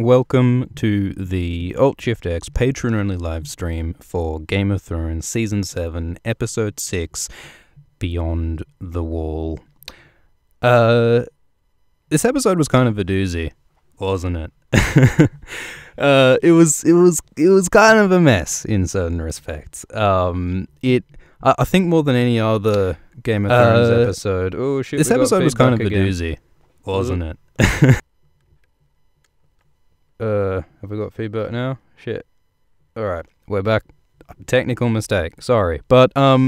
Welcome to the Alt-Shift-X Patron-only live stream for Game of Thrones Season 7, Episode 6, Beyond the Wall. This episode was kind of a doozy, wasn't it? It was kind of a mess in certain respects. I think more than any other Game of Thrones episode. Oh shit! This episode was kind of a doozy, wasn't it? Have we got feedback now? Shit. Alright, we're back. Technical mistake, sorry. But, the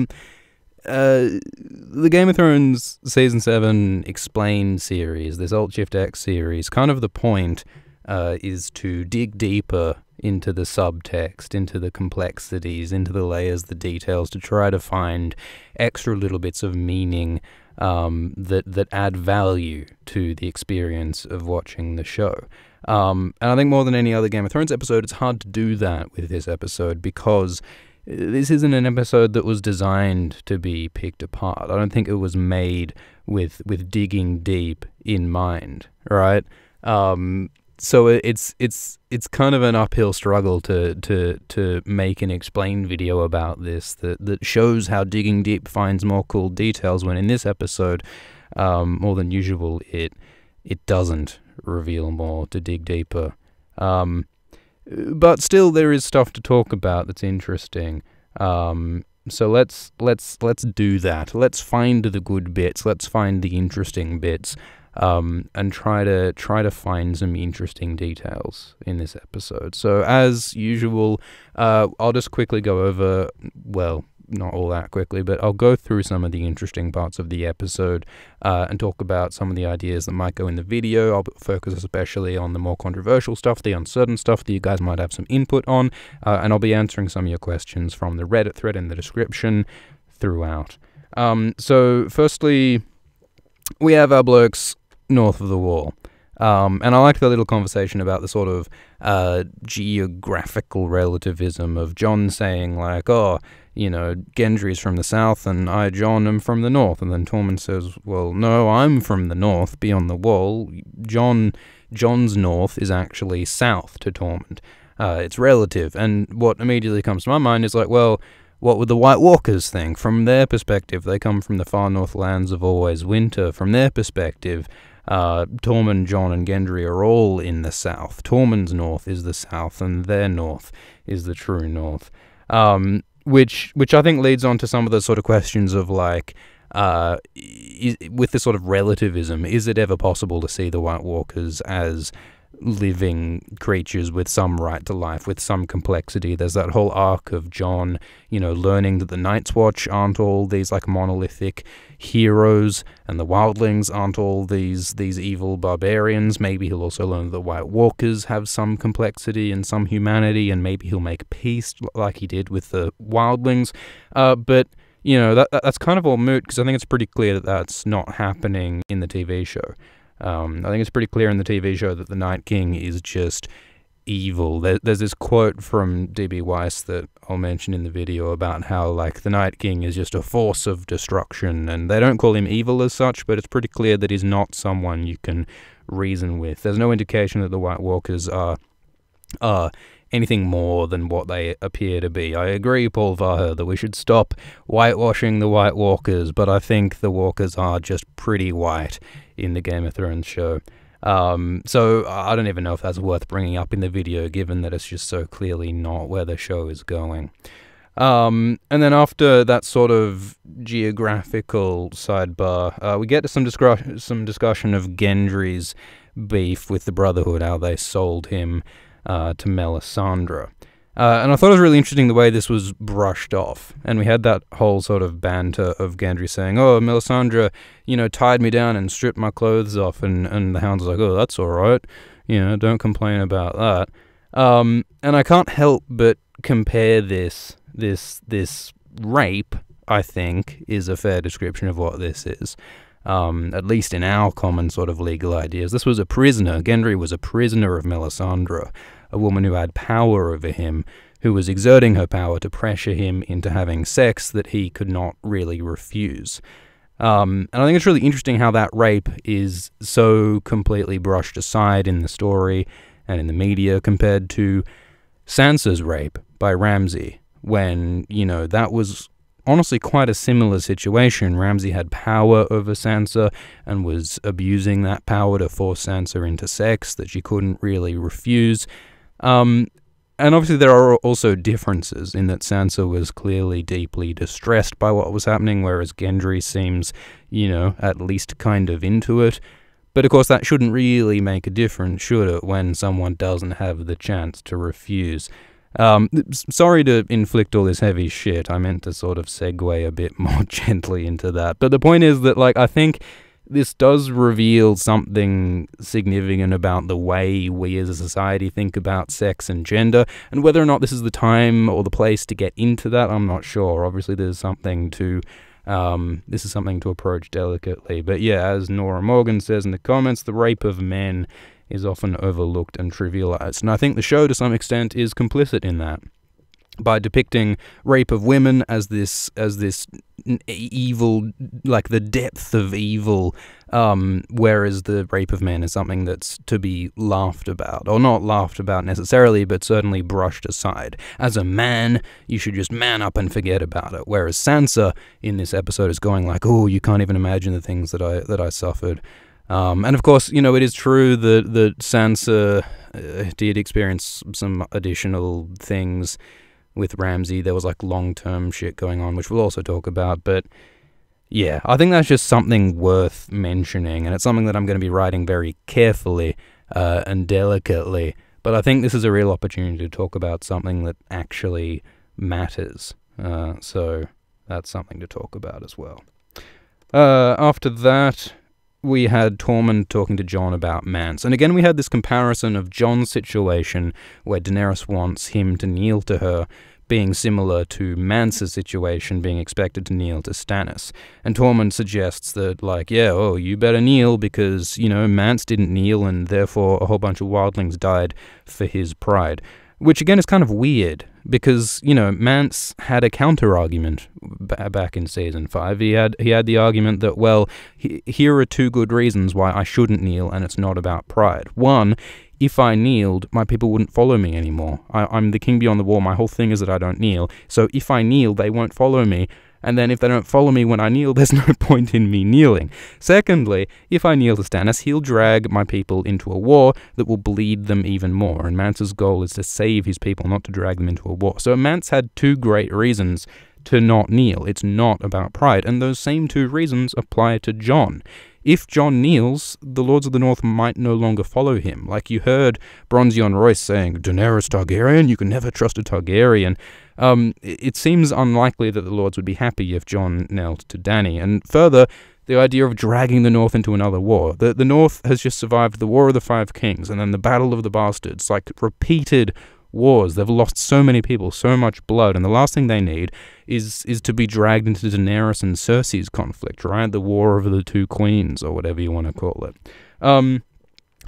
Game of Thrones Season 7 Explained series, this Alt-Shift-X series, kind of the point is to dig deeper into the subtext, into the complexities, into the layers, the details, to try to find extra little bits of meaning that add value to the experience of watching the show. And I think more than any other Game of Thrones episode, it's hard to do that with this episode because this isn't an episode that was designed to be picked apart. I don't think it was made with digging deep in mind, right? So it's kind of an uphill struggle to make an explain video about this that shows how digging deep finds more cool details, when in this episode, more than usual, it doesn't reveal more to dig deeper. But still, there is stuff to talk about that's interesting. So let's do that. Let's find the good bits. Let's find the interesting bits. And try to find some interesting details in this episode. So as usual, I'll just quickly go over, well, not all that quickly, but I'll go through some of the interesting parts of the episode and talk about some of the ideas that might go in the video. I'll focus especially on the more controversial stuff, the uncertain stuff that you guys might have some input on, and I'll be answering some of your questions from the Reddit thread in the description throughout. So firstly, we have our blokes north of the wall. And I like the little conversation about the sort of geographical relativism of Jon saying, like, oh, you know, Gendry's from the south and I, Jon, am from the north. And then Tormund says, well, no, I'm from the north, beyond the wall. Jon's north is actually south to Tormund. It's relative. And what immediately comes to my mind is like, well, what would the White Walkers think? From their perspective, they come from the far north lands of always winter. From their perspective, Tormund, Jon, and Gendry are all in the south. Tormund's north is the south, and their north is the true north. Which I think leads on to some of the sort of questions of, like, with this sort of relativism, is it ever possible to see the White Walkers as living creatures with some right to life, with some complexity? There's that whole arc of Jon, you know, learning that the Night's Watch aren't all these, like, monolithic heroes, and the wildlings aren't all these evil barbarians. Maybe he'll also learn that the White Walkers have some complexity and some humanity, and maybe he'll make peace like he did with the wildlings. But, you know, that's kind of all moot, because I think it's pretty clear that that's not happening in the TV show. I think it's pretty clear in the TV show that the Night King is just evil. There's this quote from D.B. Weiss that I'll mention in the video about how, like, the Night King is just a force of destruction, and they don't call him evil as such, but it's pretty clear that he's not someone you can reason with. There's no indication that the White Walkers are anything more than what they appear to be. I agree, Paul Vaher, that we should stop whitewashing the White Walkers, but I think the Walkers are just pretty white in the Game of Thrones show. So I don't even know if that's worth bringing up in the video, given that it's just so clearly not where the show is going. And then after that sort of geographical sidebar, we get to some discussion of Gendry's beef with the Brotherhood, how they sold him to Melisandre. And I thought it was really interesting the way this was brushed off. And we had that whole sort of banter of Gendry saying, oh, Melisandre, you know, tied me down and stripped my clothes off. And the Hound's like, oh, that's all right. You know, don't complain about that. And I can't help but compare this rape, I think, is a fair description of what this is. At least in our common sort of legal ideas. This was a prisoner. Gendry was a prisoner of Melisandre, a woman who had power over him, who was exerting her power to pressure him into having sex that he could not really refuse. And I think it's really interesting how that rape is so completely brushed aside in the story, and in the media compared to Sansa's rape by Ramsay, when, you know, that was honestly quite a similar situation. Ramsay had power over Sansa and was abusing that power to force Sansa into sex that she couldn't really refuse. And obviously there are also differences in that Sansa was clearly deeply distressed by what was happening, whereas Gendry seems, you know, at least kind of into it. But of course that shouldn't really make a difference, should it, when someone doesn't have the chance to refuse. Sorry to inflict all this heavy shit. I meant to sort of segue a bit more gently into that. But the point is that, like, I think this does reveal something significant about the way we as a society think about sex and gender, and whether or not this is the time or the place to get into that, I'm not sure. Obviously this is something to approach delicately. But yeah, as Nora Morgan says in the comments, the rape of men is often overlooked and trivialized, and I think the show to some extent is complicit in that, by depicting rape of women as this evil, like the depth of evil, whereas the rape of men is something that's to be laughed about, or not laughed about necessarily, but certainly brushed aside. As a man, you should just man up and forget about it, whereas Sansa in this episode is going like, oh, you can't even imagine the things that I suffered. And of course, you know, it is true that Sansa did experience some additional things with Ramsay. There was like long-term shit going on, which we'll also talk about. But yeah, I think that's just something worth mentioning, and it's something that I'm going to be writing very carefully and delicately. But I think this is a real opportunity to talk about something that actually matters. So that's something to talk about as well. After that, we had Tormund talking to Jon about Mance. And again, we had this comparison of Jon's situation, where Daenerys wants him to kneel to her, being similar to Mance's situation, being expected to kneel to Stannis. And Tormund suggests that, like, yeah, oh, you better kneel because, you know, Mance didn't kneel and therefore a whole bunch of wildlings died for his pride. Which, again, is kind of weird, because, you know, Mance had a counter-argument back in Season 5. He had the argument that, well, here are two good reasons why I shouldn't kneel, and it's not about pride. One, if I kneeled, my people wouldn't follow me anymore. I'm the king beyond the wall. My whole thing is that I don't kneel. So if I kneel, they won't follow me. And then if they don't follow me when I kneel, there's no point in me kneeling. Secondly, if I kneel to Stannis, he'll drag my people into a war that will bleed them even more. And Mance's goal is to save his people, not to drag them into a war. So Mance had two great reasons to not kneel. It's not about pride. And those same two reasons apply to Jon. If Jon kneels, the Lords of the North might no longer follow him. Like you heard Bronzion Royce saying, Daenerys Targaryen, you can never trust a Targaryen. It seems unlikely that the Lords would be happy if Jon knelt to Dany. And further, the idea of dragging the North into another war. The North has just survived the War of the Five Kings and then the Battle of the Bastards, like repeated wars. They've lost so many people, so much blood, and the last thing they need is to be dragged into Daenerys and Cersei's conflict, right? The War of the Two Queens, or whatever you want to call it.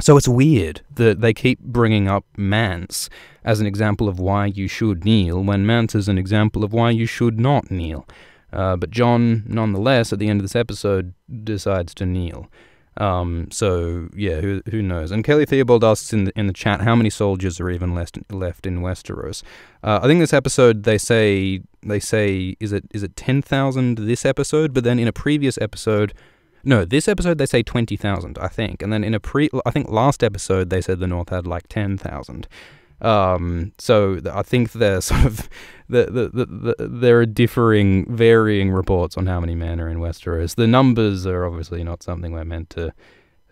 So it's weird that they keep bringing up Mance as an example of why you should kneel, when Mance is an example of why you should not kneel. But Jon, nonetheless, at the end of this episode, decides to kneel. So yeah, who knows? And Kelly Theobald asks in the chat, how many soldiers are even left in Westeros? I think this episode they say is it 10,000 this episode, but then in a previous episode, no, this episode they say 20,000, I think, and then I think last episode they said the North had like 10,000. So I think there's sort of there are varying reports on how many men are in Westeros. The numbers are obviously not something we're meant to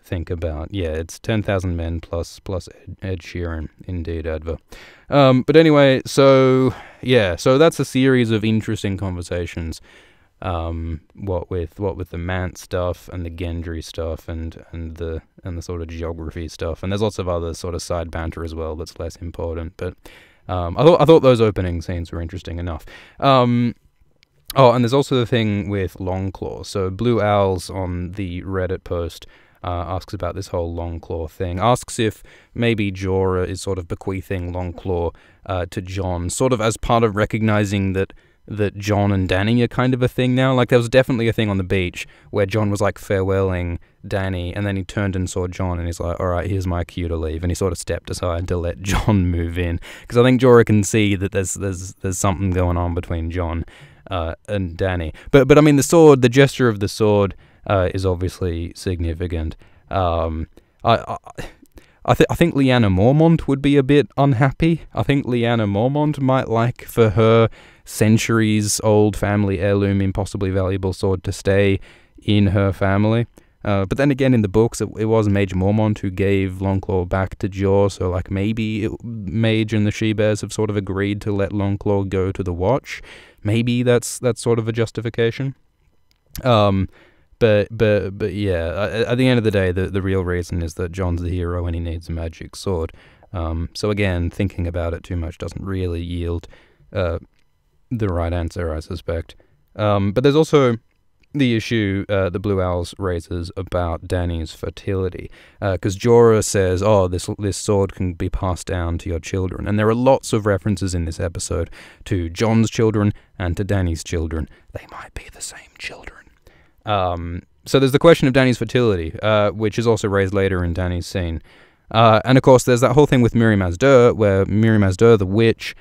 think about. Yeah, it's 10,000 men plus Ed Sheeran, indeed, Adva. But anyway, so that's a series of interesting conversations. What with the Mance stuff and the Gendry stuff and the sort of geography stuff, and there's lots of other sort of side banter as well that's less important. But I thought those opening scenes were interesting enough. And there's also the thing with Longclaw. So Blue Owls on the Reddit post asks about this whole Longclaw thing. Asks if maybe Jorah is sort of bequeathing Longclaw to Jon, sort of as part of recognizing that that John and Danny are kind of a thing now. Like, there was definitely a thing on the beach where John was, like, farewelling Danny, and then he turned and saw John, and he's like, all right, here's my cue to leave, and he sort of stepped aside to let John move in, because I think Jorah can see that there's something going on between John and Danny. But I mean, the gesture of the sword is obviously significant. I think Lyanna Mormont would be a bit unhappy. I think Lyanna Mormont might like for her centuries-old family heirloom, impossibly valuable sword to stay in her family. But then again, in the books, it was Mage Mormont who gave Longclaw back to Jor, so like maybe Mage and the She-Bears have sort of agreed to let Longclaw go to the Watch. Maybe that's sort of a justification. But yeah, at the end of the day, the real reason is that Jon's the hero and he needs a magic sword. So again, thinking about it too much doesn't really yield the right answer, I suspect. But there's also the issue the Blue Owls raises about Dany's fertility, because Jorah says, oh, this sword can be passed down to your children, and there are lots of references in this episode to Jon's children and to Dany's children. They might be the same children. So there's the question of Dany's fertility, which is also raised later in Dany's scene. And of course, there's that whole thing with Mirri Maz Duur, where Mirri Maz Duur, the witch,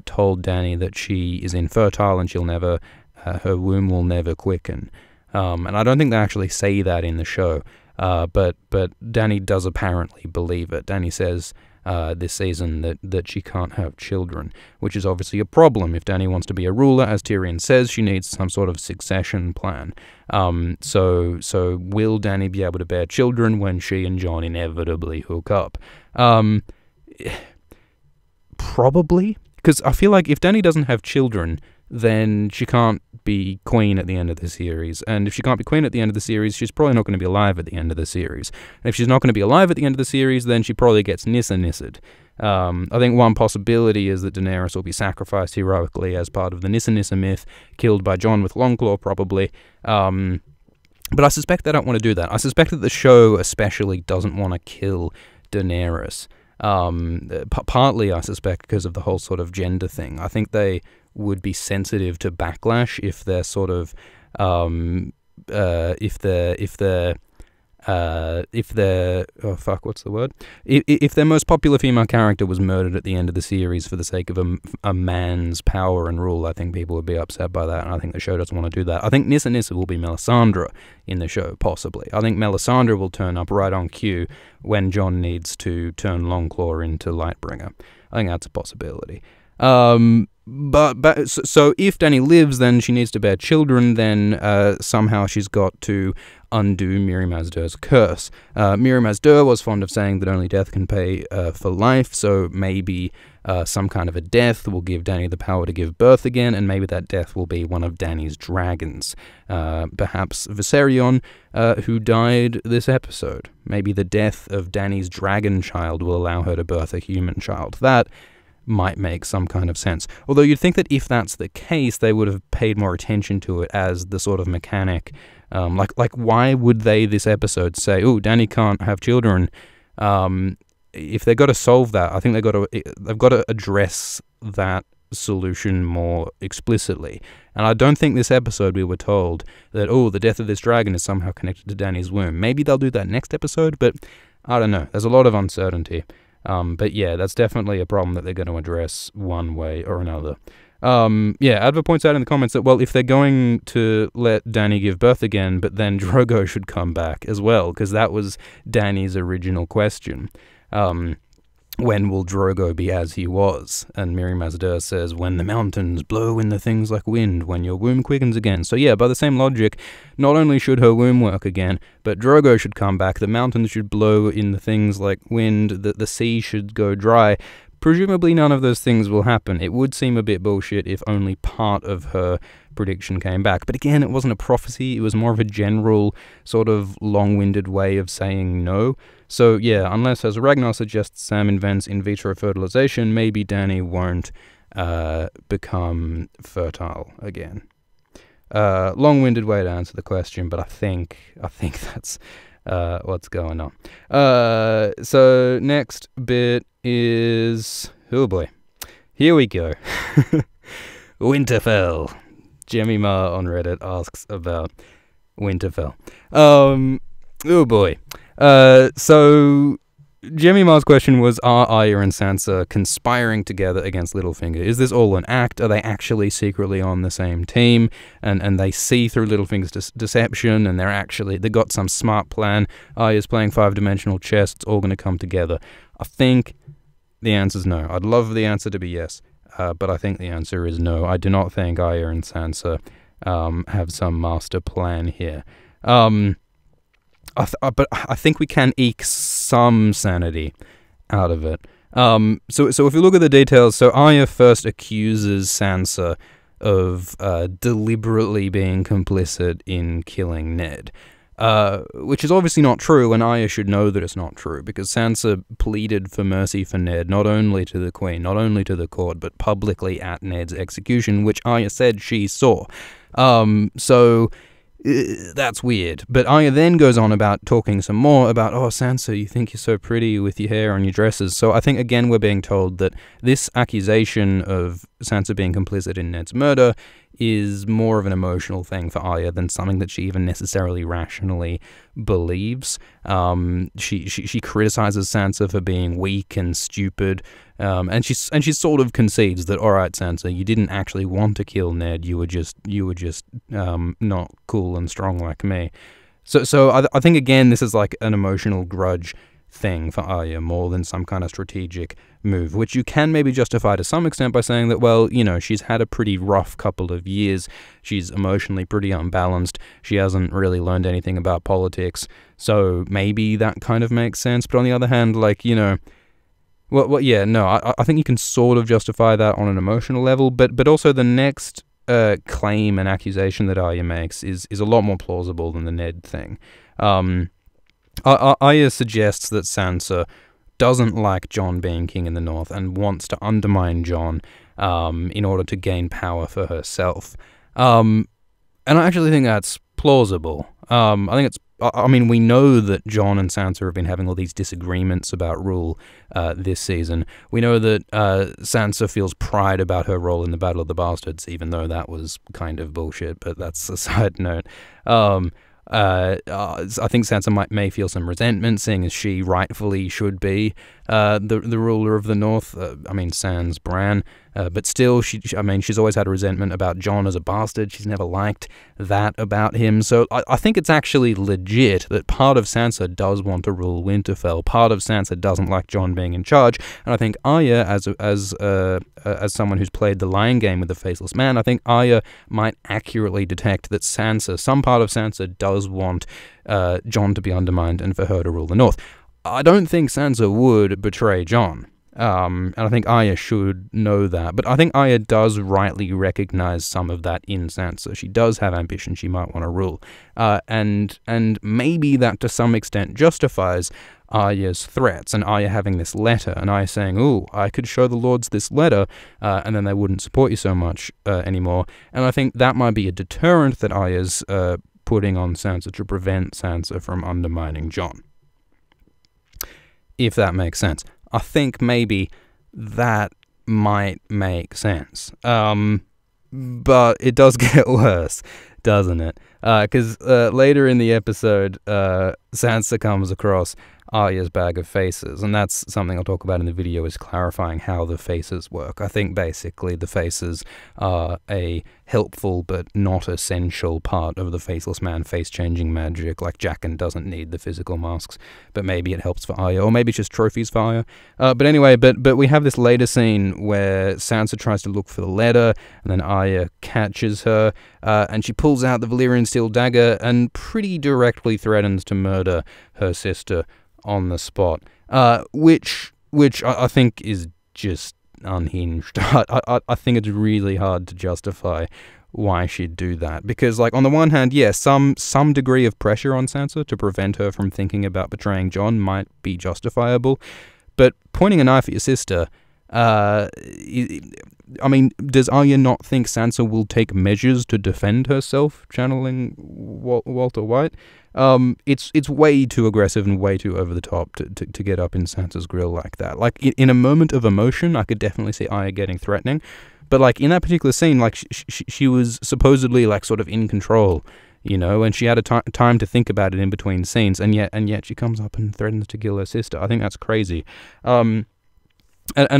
told Dany that she is infertile and she'll never, her womb will never quicken. And I don't think they actually say that in the show, but Dany does apparently believe it. Dany says this season that she can't have children, which is obviously a problem. If Dany wants to be a ruler, as Tyrion says, she needs some sort of succession plan. So will Dany be able to bear children when she and Jon inevitably hook up? Probably, because I feel like if Dany doesn't have children, then she can't be queen at the end of the series. And if she can't be queen at the end of the series, she's probably not going to be alive at the end of the series. And if she's not going to be alive at the end of the series, then she probably gets Nissa-Nissa'd. I think one possibility is that Daenerys will be sacrificed heroically as part of the Nissa-Nissa myth, killed by Jon with Longclaw, probably. But I suspect they don't want to do that. I suspect that the show especially doesn't want to kill Daenerys. Partly, I suspect, because of the whole sort of gender thing. I think they would be sensitive to backlash if they're sort of if their most popular female character was murdered at the end of the series for the sake of a man's power and rule. I think people would be upset by that, and I think the show doesn't want to do that. I think Nissa will be Melisandre in the show, possibly. I think Melisandre will turn up right on cue when Jon needs to turn Longclaw into Lightbringer. I think that's a possibility. So if Dany lives, then she needs to bear children, then somehow she's got to undo Mirri Maz Duur's curse. Mirri Maz Duur was fond of saying that only death can pay for life, so maybe some kind of a death will give Dany the power to give birth again, and maybe that death will be one of Dany's dragons. Perhaps Viserion, who died this episode. Maybe the death of Dany's dragon child will allow her to birth a human child. That might make some kind of sense. Although you'd think that if that's the case, they would have paid more attention to it as the sort of mechanic. Like why would they this episode say, "Oh, Dany can't have children"? If they've got to solve that, I think they've got to address that solution more explicitly. And I don't think this episode we were told that, oh, the death of this dragon is somehow connected to Dany's womb. Maybe they'll do that next episode, but I don't know. There's a lot of uncertainty. But yeah, that's definitely a problem that they're going to address one way or another. Adver points out in the comments that, well, if they're going to let Dany give birth again, but then Drogo should come back as well, because that was Dany's original question. When will Drogo be as he was? And Mirri Maz Duur says, when the mountains blow in the things like wind, when your womb quickens again. So yeah, by the same logic, not only should her womb work again, but Drogo should come back, the mountains should blow in the things like wind, the sea should go dry. Presumably none of those things will happen. It would seem a bit bullshit if only part of her prediction came back. But again, it wasn't a prophecy, it was more of a general, sort of long-winded way of saying no. So yeah, unless, as Ragnar suggests, Sam invents in vitro fertilization, maybe Dany won't become fertile again. Long-winded way to answer the question, but I think that's what's going on. So next bit is, oh boy, here we go. Winterfell. Jemima on Reddit asks about Winterfell. Oh boy. So Jemima's question was, are Arya and Sansa conspiring together against Littlefinger? Is this all an act? Are they actually secretly on the same team? And they see through Littlefinger's deception, and they got some smart plan. Arya's playing 5-dimensional chess. It's all going to come together. I think the answer's no. I'd love the answer to be yes. But I think the answer is no. I do not think Arya and Sansa have some master plan here. But I think we can eke some sanity out of it. So if you look at the details, so Arya first accuses Sansa of deliberately being complicit in killing Ned. Which is obviously not true, and Arya should know that it's not true, because Sansa pleaded for mercy for Ned, not only to the Queen, not only to the court, but publicly at Ned's execution, which Arya said she saw. That's weird. But Arya then goes on about talking some more about, oh, Sansa, you think you're so pretty with your hair and your dresses. So I think, again, we're being told that this accusation of Sansa being complicit in Ned's murder is more of an emotional thing for Arya than something that she even necessarily rationally believes. She criticizes Sansa for being weak and stupid, and she sort of concedes that, all right, Sansa, you didn't actually want to kill Ned. You were just not cool and strong like me. So I think, again, this is like an emotional grudge thing for Arya more than some kind of strategic move, which you can maybe justify to some extent by saying that, well, you know, she's had a pretty rough couple of years. She's emotionally pretty unbalanced. She hasn't really learned anything about politics. So maybe that kind of makes sense. But on the other hand, like, you know, I think you can sort of justify that on an emotional level, but also the next claim and accusation that Arya makes is a lot more plausible than the Ned thing. Arya suggests that Sansa doesn't like Jon being king in the north and wants to undermine Jon in order to gain power for herself. And I actually think that's plausible. I mean, we know that Jon and Sansa have been having all these disagreements about rule this season. We know that Sansa feels pride about her role in the Battle of the Bastards, even though that was kind of bullshit, but that's a side note. I think Sansa may feel some resentment, seeing as she rightfully should be the ruler of the North. Sans Bran. But still, she's always had a resentment about Jon as a bastard. She's never liked that about him. So I think it's actually legit that part of Sansa does want to rule Winterfell. Part of Sansa doesn't like Jon being in charge. And I think Arya, as someone who's played the Lion Game with the Faceless Man, I think Arya might accurately detect that some part of Sansa does want Jon to be undermined and for her to rule the North. I don't think Sansa would betray Jon. And I think Arya should know that. But I think Arya does rightly recognize some of that in Sansa. She does have ambition. She might want to rule. And maybe that to some extent justifies Arya's threats and Arya having this letter and Arya saying, ooh, I could show the lords this letter and then they wouldn't support you so much anymore. And I think that might be a deterrent that Arya's putting on Sansa to prevent Sansa from undermining Jon. If that makes sense. I think maybe that might make sense. But it does get worse, doesn't it? Because later in the episode, Sansa comes across Arya's bag of faces, and that's something I'll talk about in the video, is clarifying how the faces work. I think basically the faces are a helpful but not essential part of the Faceless Man face-changing magic. Like, Jaqen doesn't need the physical masks, but maybe it helps for Arya, or maybe it's just trophies for Arya. But anyway, but we have this later scene where Sansa tries to look for the letter, and then Arya catches her, and she pulls out the Valyrian steel dagger and pretty directly threatens to murder her sister on the spot, which I think is just unhinged. I think it's really hard to justify why she'd do that, because, like, on the one hand, yeah, some degree of pressure on Sansa to prevent her from thinking about betraying Jon might be justifiable, but pointing a knife at your sister, I mean, does Arya not think Sansa will take measures to defend herself, channeling Walter White? It's way too aggressive and way too over the top to get up in Sansa's grill like that. Like, in a moment of emotion, I could definitely see Arya getting threatening, But, like, in that particular scene, like, she was supposedly, like, sort of in control, you know, and she had a time to think about it in between scenes, and yet she comes up and threatens to kill her sister. I think that's crazy. And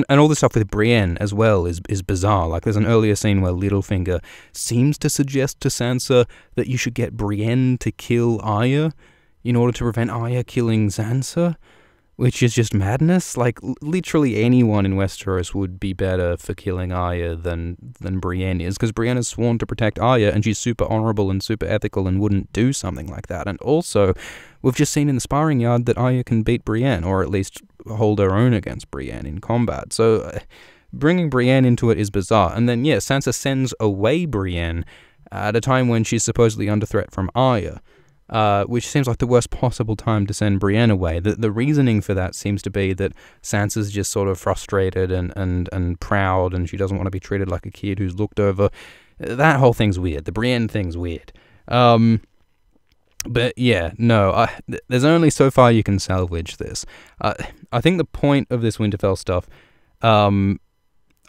all this stuff with Brienne as well is bizarre. Like, there's an earlier scene where Littlefinger seems to suggest to Sansa that you should get Brienne to kill Arya in order to prevent Arya killing Sansa, which is just madness. Like, literally anyone in Westeros would be better for killing Arya than Brienne is, because Brienne is sworn to protect Arya, and she's super honorable and super ethical and wouldn't do something like that. And also, we've just seen in the sparring yard that Arya can beat Brienne, or at least hold her own against Brienne in combat. So bringing Brienne into it is bizarre. And then, yeah, Sansa sends away Brienne at a time when she's supposedly under threat from Arya. Which seems like the worst possible time to send Brienne away. The reasoning for that seems to be that Sansa's just sort of frustrated and proud, and she doesn't want to be treated like a kid who's looked over. That whole thing's weird. The Brienne thing's weird. But yeah, no, there's only so far you can salvage this. I think the point of this Winterfell stuff,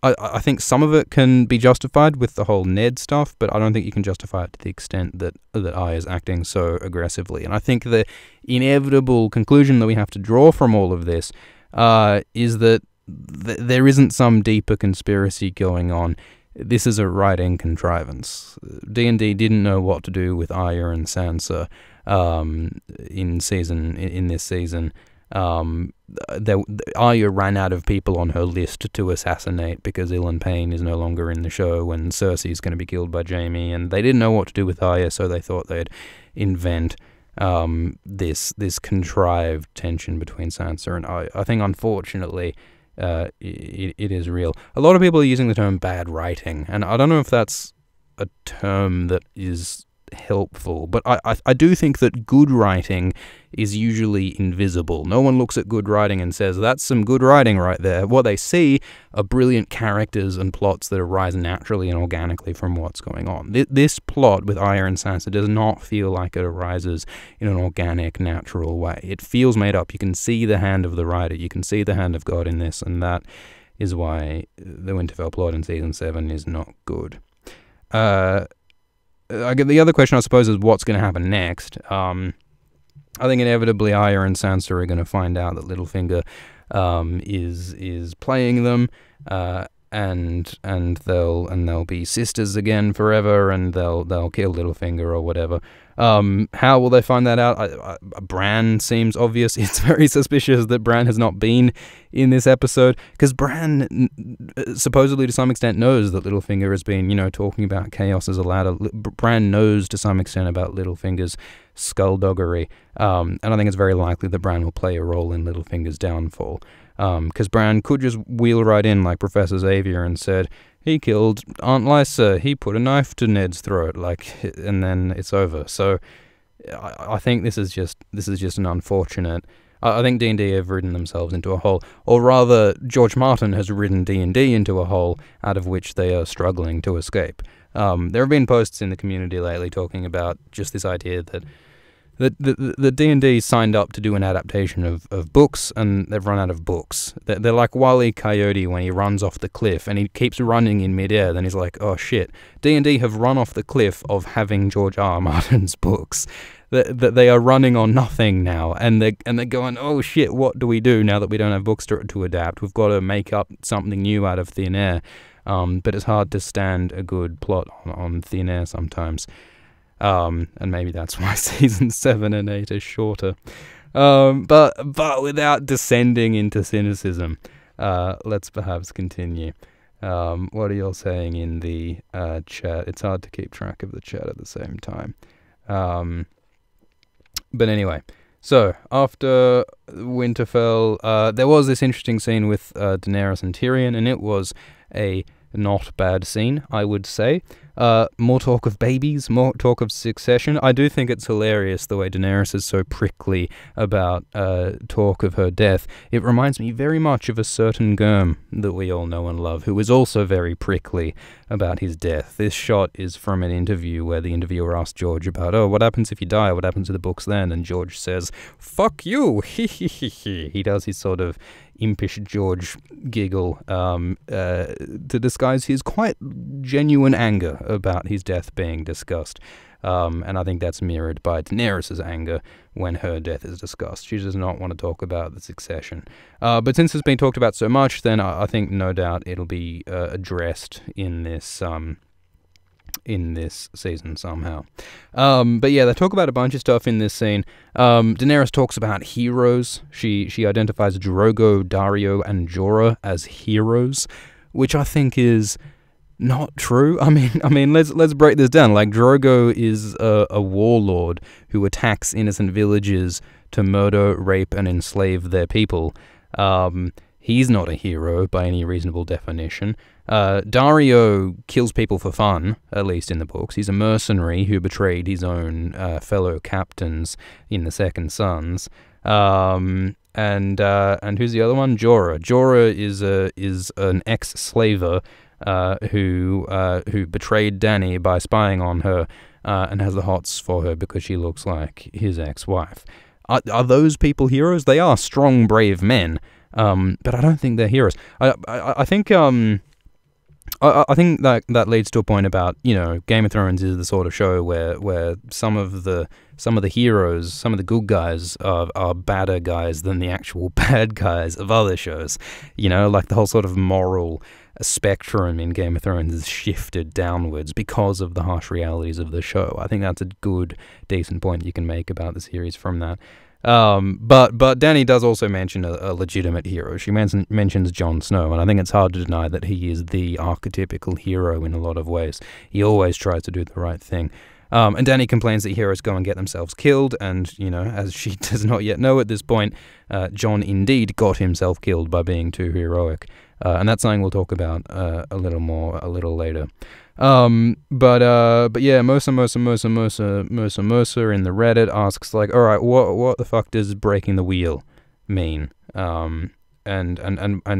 I think some of it can be justified with the whole Ned stuff, but I don't think you can justify it to the extent that Arya's acting so aggressively. And I think the inevitable conclusion that we have to draw from all of this is that there isn't some deeper conspiracy going on. This is a writing contrivance. D&D didn't know what to do with Arya and Sansa in this season. Arya ran out of people on her list to assassinate because Ilan Payne is no longer in the show and Cersei's going to be killed by Jaime, and they didn't know what to do with Arya, so they thought they'd invent this contrived tension between Sansa and Arya. I think, unfortunately, it is real. A lot of people are using the term bad writing, and I don't know if that's a term that is helpful, but I do think that good writing is usually invisible. No one looks at good writing and says, that's some good writing right there. What they see are brilliant characters and plots that arise naturally and organically from what's going on. This plot with Arya and Sansa does not feel like it arises in an organic, natural way. It feels made up. You can see the hand of the writer. You can see the hand of God in this, and that is why the Winterfell plot in Season 7 is not good. The other question, I suppose, is what's going to happen next. I think inevitably Arya and Sansa are going to find out that Littlefinger is playing them, and they'll be sisters again forever, and they'll kill Littlefinger or whatever. How will they find that out? Bran seems obvious. It's very suspicious that Bran has not been in this episode, because Bran supposedly to some extent knows that Littlefinger has been, talking about chaos as a ladder. Bran knows to some extent about Littlefinger's skullduggery, and I think it's very likely that Bran will play a role in Littlefinger's downfall, because Bran could just wheel right in like Professor Xavier and said, he killed Aunt Lysa, he put a knife to Ned's throat, and then it's over. So I think this is just an unfortunate. I think D&D have ridden themselves into a hole, or rather, George Martin has ridden D&D into a hole out of which they are struggling to escape. There have been posts in the community lately talking about just this idea that the D&D signed up to do an adaptation of books, and they've run out of books. They're like Wile E. Coyote when he runs off the cliff, and he keeps running in midair, then he's like, oh shit. D&D have run off the cliff of having George R. R. Martin's books. They are running on nothing now, and they're going, oh shit, what do we do now that we don't have books to adapt? We've got to make up something new out of thin air. But it's hard to stand a good plot on thin air sometimes. And maybe that's why seasons 7 and 8 are shorter. But without descending into cynicism, let's perhaps continue. What are you all saying in the chat? It's hard to keep track of the chat at the same time. But anyway, so after Winterfell, there was this interesting scene with Daenerys and Tyrion, and it was a not bad scene, I would say. More talk of babies, more talk of succession. I do think it's hilarious the way Daenerys is so prickly about talk of her death. It reminds me very much of a certain Germ that we all know and love, who is also very prickly about his death. This shot is from an interview where the interviewer asked George about, oh, what happens if you die? What happens to the books then? And George says, fuck you! He does his sort of impish George giggle to disguise his quite genuine anger about his death being discussed. And I think that's mirrored by Daenerys' anger when her death is discussed. She does not want to talk about the succession. But since it's been talked about so much, then I think no doubt it'll be addressed in this season somehow. But yeah, they talk about a bunch of stuff in this scene. Daenerys talks about heroes. She identifies Drogo, Daario, and Jorah as heroes, which I think is not true. I mean, let's break this down. Like, Drogo is a warlord who attacks innocent villages to murder, rape, and enslave their people. He's not a hero by any reasonable definition. Daario kills people for fun, at least in the books. He's a mercenary who betrayed his own fellow captains in the Second Sons. And who's the other one? Jorah. Jorah is an ex-slaver who betrayed Dany by spying on her and has the hots for her because she looks like his ex-wife. Are those people heroes? They are strong, brave men, but I don't think they're heroes. I think I think that leads to a point about, you know, Game of Thrones is the sort of show where some of the heroes, some of the good guys are badder guys than the actual bad guys of other shows. You know, like the whole sort of moral spectrum in Game of Thrones is shifted downwards because of the harsh realities of the show. I think that's a good, decent point you can make about the series from that. But Dany does also mention a legitimate hero. She mentions Jon Snow, and I think it's hard to deny that he is the archetypical hero in a lot of ways. He always tries to do the right thing. And Dany complains that heroes go and get themselves killed, and, you know, as she does not yet know at this point, Jon indeed got himself killed by being too heroic. And that's something we'll talk about a little later. But yeah, Mercer in the Reddit asks, like, all right, what the fuck does breaking the wheel mean? And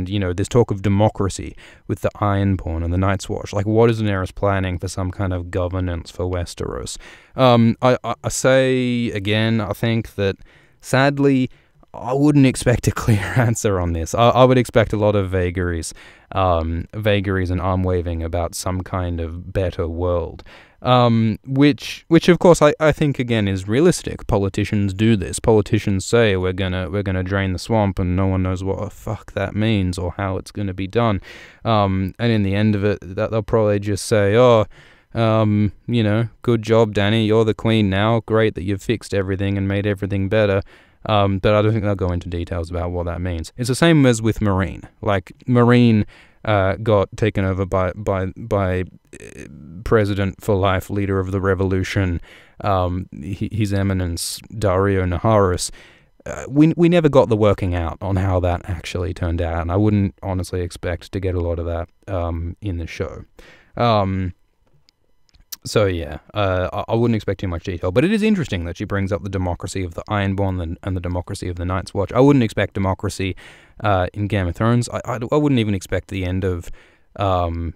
you know, this talk of democracy with the Ironborn and the Night's Watch, like, what is Daenerys planning for some kind of governance for Westeros? I say again, I think that sadly, I wouldn't expect a clear answer on this. I would expect a lot of vagaries and arm waving about some kind of better world, which of course I think again is realistic. Politicians do this. Politicians say we're gonna drain the swamp, and no one knows what the fuck that means or how it's gonna be done. And in the end of it, they'll probably just say, oh, you know, good job, Dany. You're the queen now. Great that you've fixed everything and made everything better. But I don't think they'll go into details about what that means. It's the same as with Meereen. Like, Meereen got taken over by President for Life, leader of the revolution, His Eminence Daario Naharis. We never got the working out on how that actually turned out, and I wouldn't honestly expect to get a lot of that in the show. So yeah, I wouldn't expect too much detail, but it is interesting that she brings up the democracy of the Ironborn and the democracy of the Night's Watch. I wouldn't expect democracy in Game of Thrones. I wouldn't even expect the end of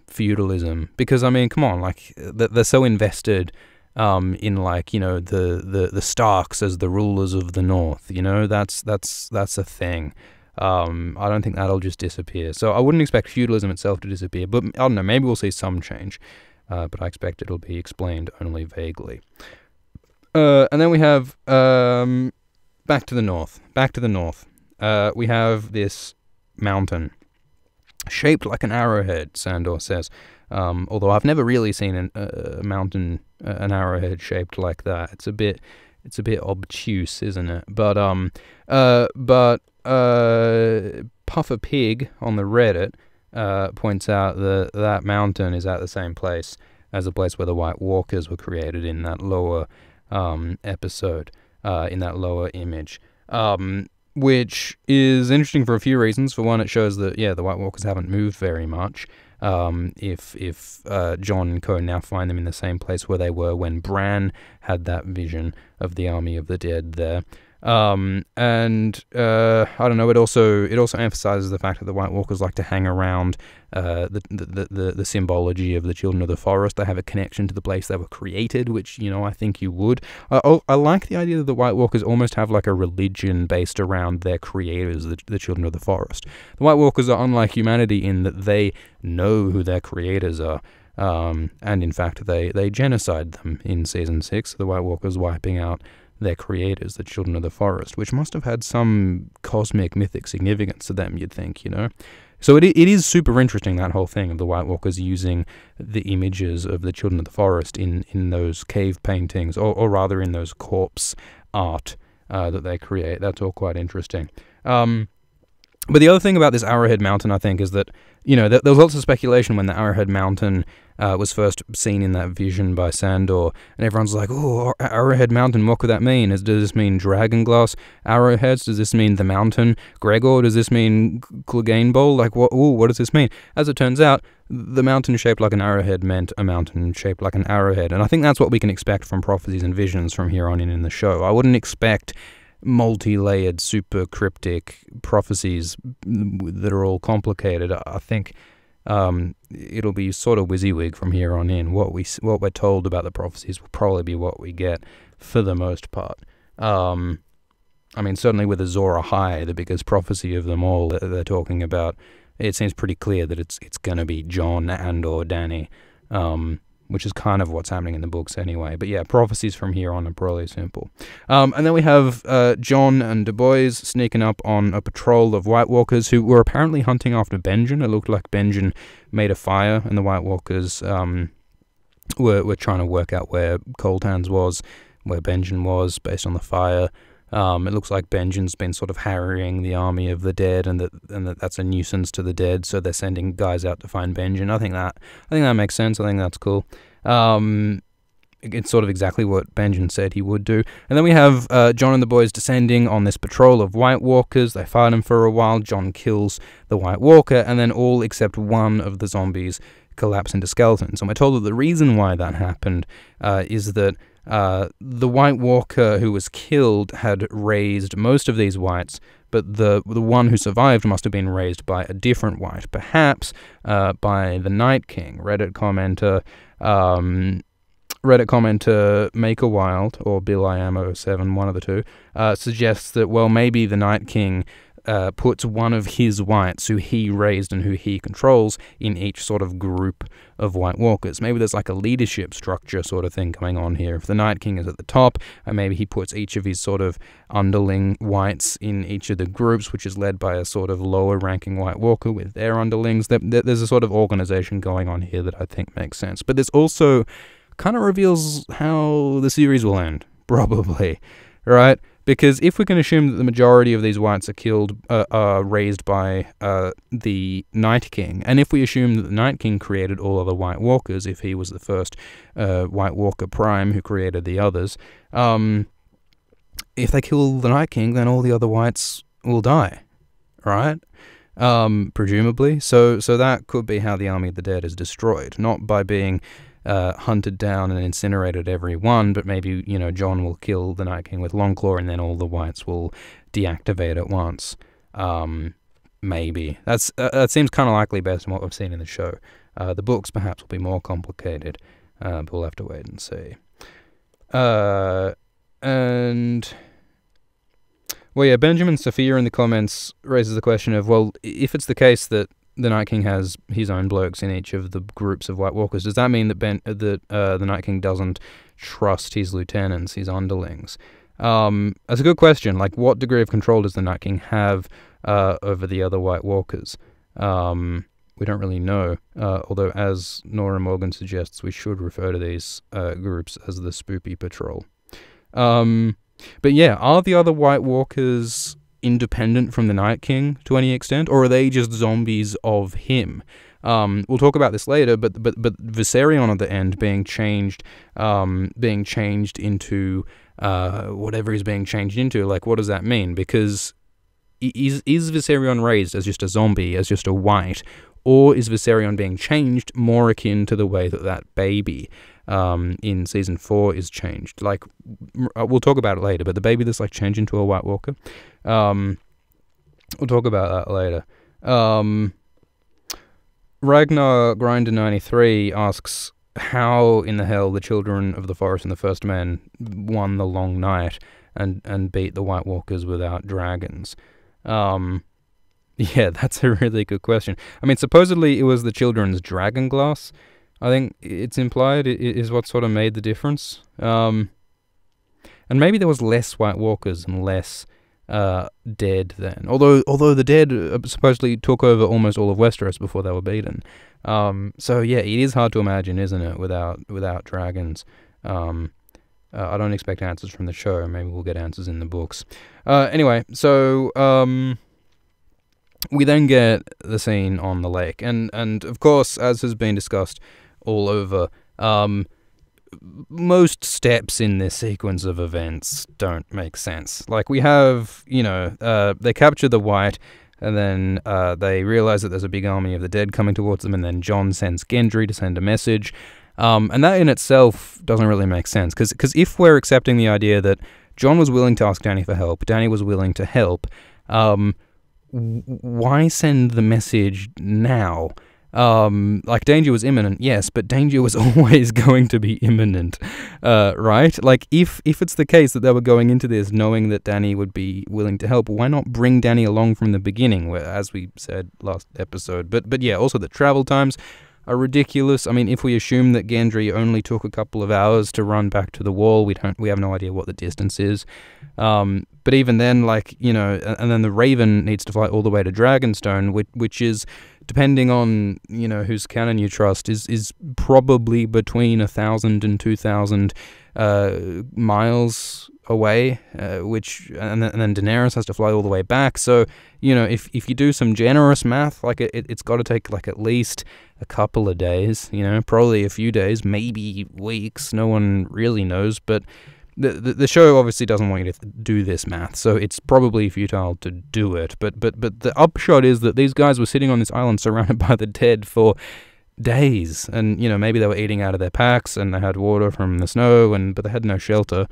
feudalism, because, I mean, come on, like, they're so invested in, like, you know, the Starks as the rulers of the North. You know, that's a thing. I don't think that'll just disappear. So I wouldn't expect feudalism itself to disappear, but I don't know, maybe we'll see some change. But I expect it'll be explained only vaguely. And then we have back to the north. We have this mountain shaped like an arrowhead, Sandor says. Although I've never really seen a mountain, an arrowhead shaped like that. It's a bit obtuse, isn't it? But Puffer Pig on the Reddit points out that mountain is at the same place as the place where the White Walkers were created in that lower episode, in that lower image. which is interesting for a few reasons. For one, it shows that, yeah, the White Walkers haven't moved very much. If John and co now find them in the same place where they were when Bran had that vision of the army of the dead there. I don't know. It also emphasizes the fact that the White Walkers like to hang around the symbology of the children of the forest. They have a connection to the place they were created, which, you know, I think you would. I like the idea that the White Walkers almost have like a religion based around their creators, the children of the forest. The White Walkers are unlike humanity in that they know who their creators are. And in fact, they genocide them in Season 6, the White Walkers wiping out their creators, the children of the forest, which must have had some cosmic mythic significance to them, you'd think, you know? So it is super interesting, that whole thing of the White Walkers using the images of the children of the forest in those cave paintings, or rather in those corpse art that they create. That's all quite interesting. But the other thing about this Arrowhead Mountain, I think, is that, you know, there was lots of speculation when the Arrowhead Mountain was first seen in that vision by Sandor, and everyone's like, oh, Arrowhead Mountain, what could that mean? Does this mean dragonglass arrowheads? Does this mean the mountain Gregor? Does this mean Clegane Bowl? Like, what does this mean? As it turns out, the mountain shaped like an arrowhead meant a mountain shaped like an arrowhead, and I think that's what we can expect from prophecies and visions from here on in the show. I wouldn't expect multi-layered, super cryptic prophecies that are all complicated. I think it'll be sort of WYSIWYG from here on in. What we're told about the prophecies will probably be what we get for the most part. I mean, certainly with Azor Ahai, the biggest prophecy of them all that they're talking about, it seems pretty clear that it's going to be Jon and or Dany, which is kind of what's happening in the books anyway. But yeah, prophecies from here on are probably simple. And then we have Jon and Du Bois sneaking up on a patrol of White Walkers who were apparently hunting after Benjen. It looked like Benjen made a fire, and the White Walkers were trying to work out where Cold Hands was, where Benjen was, based on the fire. It looks like Benjen's been sort of harrying the army of the dead, and that's a nuisance to the dead, so they're sending guys out to find Benjen. I think that makes sense. I think that's cool. It's sort of exactly what Benjen said he would do. And then we have Jon and the boys descending on this patrol of White Walkers. They fight him for a while. Jon kills the White Walker, and then all except one of the zombies collapse into skeletons. And we're told that the reason why that happened is that the White Walker who was killed had raised most of these whites, but the one who survived must have been raised by a different white, perhaps by the Night King. Reddit commenter Maker Wild, or BillIam07, one of the two, suggests that, well, maybe the Night King puts one of his whites, who he raised and who he controls, in each sort of group of White Walkers. Maybe there's like a leadership structure sort of thing going on here. If the Night King is at the top, and maybe he puts each of his sort of underling whites in each of the groups, which is led by a sort of lower ranking White Walker with their underlings. There's a sort of organization going on here that I think makes sense. But this also kind of reveals how the series will end, probably, right? Because if we can assume that the majority of these whites are killed, raised by the Night King, and if we assume that the Night King created all other White Walkers, if he was the first White Walker Prime who created the others, if they kill the Night King, then all the other whites will die, right? Presumably. So that could be how the Army of the Dead is destroyed, not by being hunted down and incinerated every one, but maybe, you know, Jon will kill the Night King with Longclaw, and then all the whites will deactivate at once. Maybe. That seems kind of likely based on what we've seen in the show. The books perhaps will be more complicated, but we'll have to wait and see. And well, yeah, Benjamin Sophia in the comments raises the question of, well, if it's the case that the Night King has his own blokes in each of the groups of White Walkers, does that mean that the Night King doesn't trust his lieutenants, his underlings? That's a good question. Like, what degree of control does the Night King have over the other White Walkers? We don't really know, although, as Nora Morgan suggests, we should refer to these groups as the Spoopy Patrol. But yeah, are the other White Walkers independent from the Night King to any extent, or are they just zombies of him? We'll talk about this later, but Viserion at the end being changed into whatever he's being changed into, like, what does that mean? Because is Viserion raised as just a zombie, as just a white, or is Viserion being changed more akin to the way that baby in season 4 is changed? Like, we'll talk about it later, but the baby that's like changed into a White Walker, we'll talk about that later. Ragnar Grinder93 asks how in the hell the Children of the Forest and the First Men won the Long Night and beat the White Walkers without dragons. Yeah, that's a really good question. I mean, supposedly it was the children's dragon glass, I think it's implied, is what sort of made the difference. And maybe there was less White Walkers and less dead then. Although the dead supposedly took over almost all of Westeros before they were beaten. So yeah, it is hard to imagine, isn't it, without dragons. I don't expect answers from the show. Maybe we'll get answers in the books. Anyway, so we then get the scene on the lake, and of course, as has been discussed all over, most steps in this sequence of events don't make sense. Like, we have, they capture the White, and then they realize that there's a big army of the dead coming towards them, and then Jon sends Gendry to send a message. And that in itself doesn't really make sense, because if we're accepting the idea that Jon was willing to ask Dany for help, Dany was willing to help, why send the message now? Like, danger was imminent, yes, but danger was always going to be imminent, right? Like, if it's the case that they were going into this knowing that Dany would be willing to help, why not bring Dany along from the beginning, where, as we said last episode? But yeah, also the travel times are ridiculous. I mean, if we assume that Gendry only took a couple of hours to run back to the wall, we have no idea what the distance is. But even then, like, and then the Raven needs to fly all the way to Dragonstone, which is, depending on, whose canon you trust, is probably between 1,000 and 2,000 miles away, and then Daenerys has to fly all the way back. So, if you do some generous math, like, it's got to take like at least a couple of days, probably a few days, maybe weeks. No one really knows, but the show obviously doesn't want you to do this math, so it's probably futile to do it. But the upshot is that these guys were sitting on this island surrounded by the dead for days, and maybe they were eating out of their packs and they had water from the snow, but they had no shelter.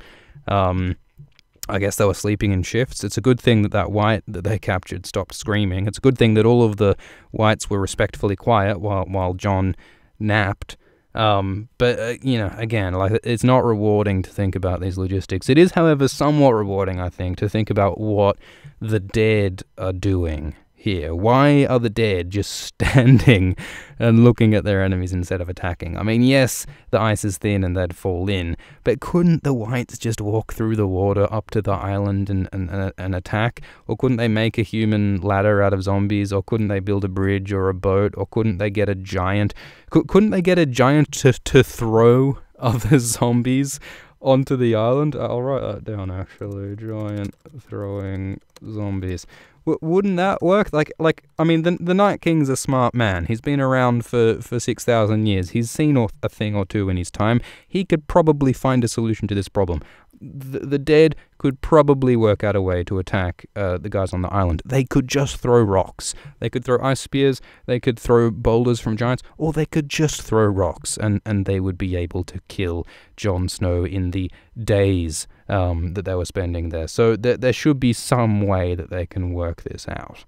I guess they were sleeping in shifts. It's a good thing that White that they captured stopped screaming. It's a good thing that all of the Whites were respectfully quiet while Jon napped. But again, like, it's not rewarding to think about these logistics. It is, however, somewhat rewarding, I think, to think about what the dead are doing here. Why are the dead just standing and looking at their enemies instead of attacking? I mean, yes, the ice is thin and they'd fall in, but couldn't the Whites just walk through the water up to the island and attack? Or couldn't they make a human ladder out of zombies? Or couldn't they build a bridge or a boat? Or couldn't they get a giant? Couldn't they get a giant to throw other zombies onto the island? I'll write that down, actually. Giant throwing zombies. Wouldn't that work? Like, I mean, the Night King's a smart man. He's been around for 6,000 years. He's seen a thing or two in his time. He could probably find a solution to this problem. The dead could probably work out a way to attack the guys on the island. They could just throw rocks. They could throw ice spears. They could throw boulders from giants. Or they could just throw rocks, and they would be able to kill Jon Snow in the days that they were spending there. So there should be some way that they can work this out.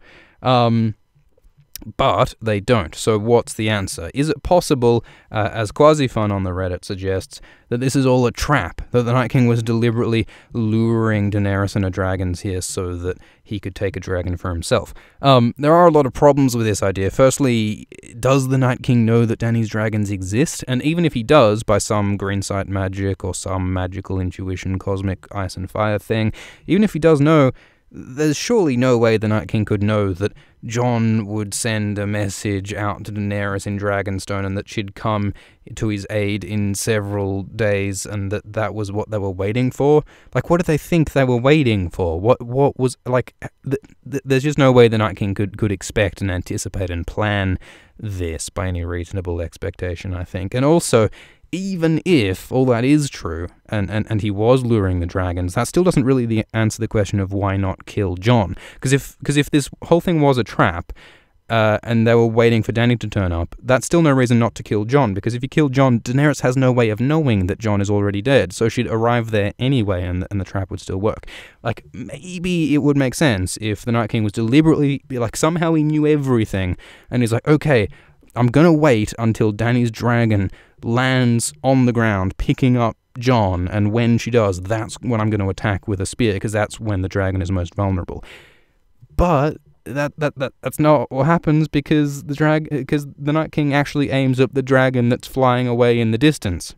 But they don't. So what's the answer? Is it possible, as Quasi-Fun on the Reddit suggests, that this is all a trap, that the Night King was deliberately luring Daenerys and her dragons here so that he could take a dragon for himself? There are a lot of problems with this idea. Firstly, does the Night King know that Dany's dragons exist? And even if he does, by some green sight magic or some magical intuition, cosmic ice and fire thing, even if he does know, there's surely no way the Night King could know that Jon would send a message out to Daenerys in Dragonstone and that she'd come to his aid in several days and that was what they were waiting for. Like, what did they think they were waiting for? What was, like, there's just no way the Night King could expect and anticipate and plan this by any reasonable expectation, I think. And also, even if all that is true, and he was luring the dragons, that still doesn't really answer the question of why not kill Jon. Because if this whole thing was a trap, and they were waiting for Dany to turn up, that's still no reason not to kill Jon, because if you kill Jon, Daenerys has no way of knowing that Jon is already dead, so she'd arrive there anyway, and the trap would still work. Like, maybe it would make sense if the Night King was deliberately, like, somehow he knew everything, and he's like, okay, I'm gonna wait until Dany's dragon lands on the ground, picking up Jon, and when she does, that's when I'm going to attack with a spear, because that's when the dragon is most vulnerable. But that's not what happens, because the Night King actually aims at the dragon that's flying away in the distance,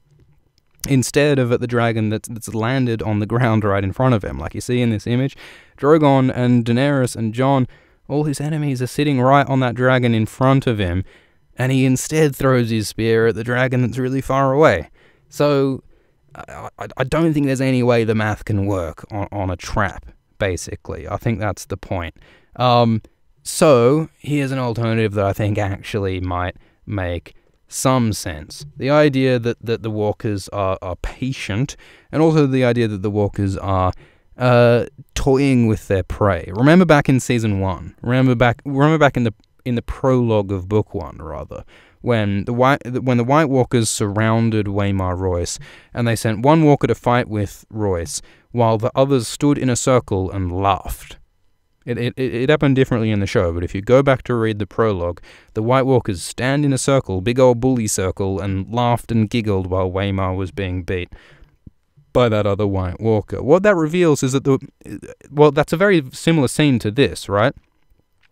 instead of at the dragon that's landed on the ground right in front of him. Like you see in this image, Drogon and Daenerys and Jon, all his enemies are sitting right on that dragon in front of him, and he instead throws his spear at the dragon that's really far away. So I don't think there's any way the math can work on a trap, basically. I think that's the point. So here's an alternative that I think actually might make some sense. The idea that the walkers are patient, and also the idea that the walkers are toying with their prey. Remember back in season 1. Remember back in the prologue of book 1, rather, when the White Walkers surrounded Waymar Royce, and they sent one walker to fight with Royce, while the others stood in a circle and laughed. It happened differently in the show, but if you go back to read the prologue, the White Walkers stand in a circle, big old bully circle, and laughed and giggled while Waymar was being beat by that other White Walker. What that reveals is that that's a very similar scene to this, right?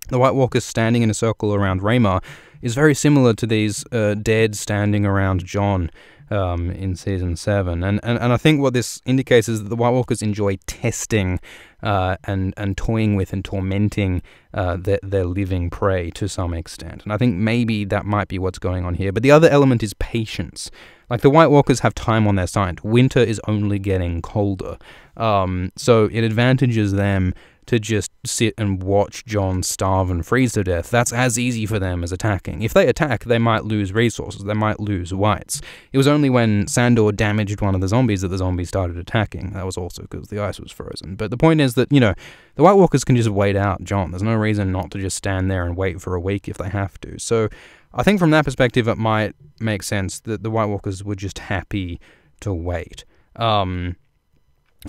The White Walkers standing in a circle around Rhaemar is very similar to these dead standing around Jon in season 7, and I think what this indicates is that the White Walkers enjoy testing and toying with and tormenting their living prey to some extent, and I think maybe that might be what's going on here. But the other element is patience. Like, the White Walkers have time on their side. Winter is only getting colder, so it advantages them to just sit and watch Jon starve and freeze to death. That's as easy for them as attacking. If they attack, they might lose resources, they might lose whites. It was only when Sandor damaged one of the zombies that the zombies started attacking. That was also because the ice was frozen. But the point is that, the White Walkers can just wait out Jon. There's no reason not to just stand there and wait for a week if they have to. So I think from that perspective, it might make sense that the White Walkers were just happy to wait.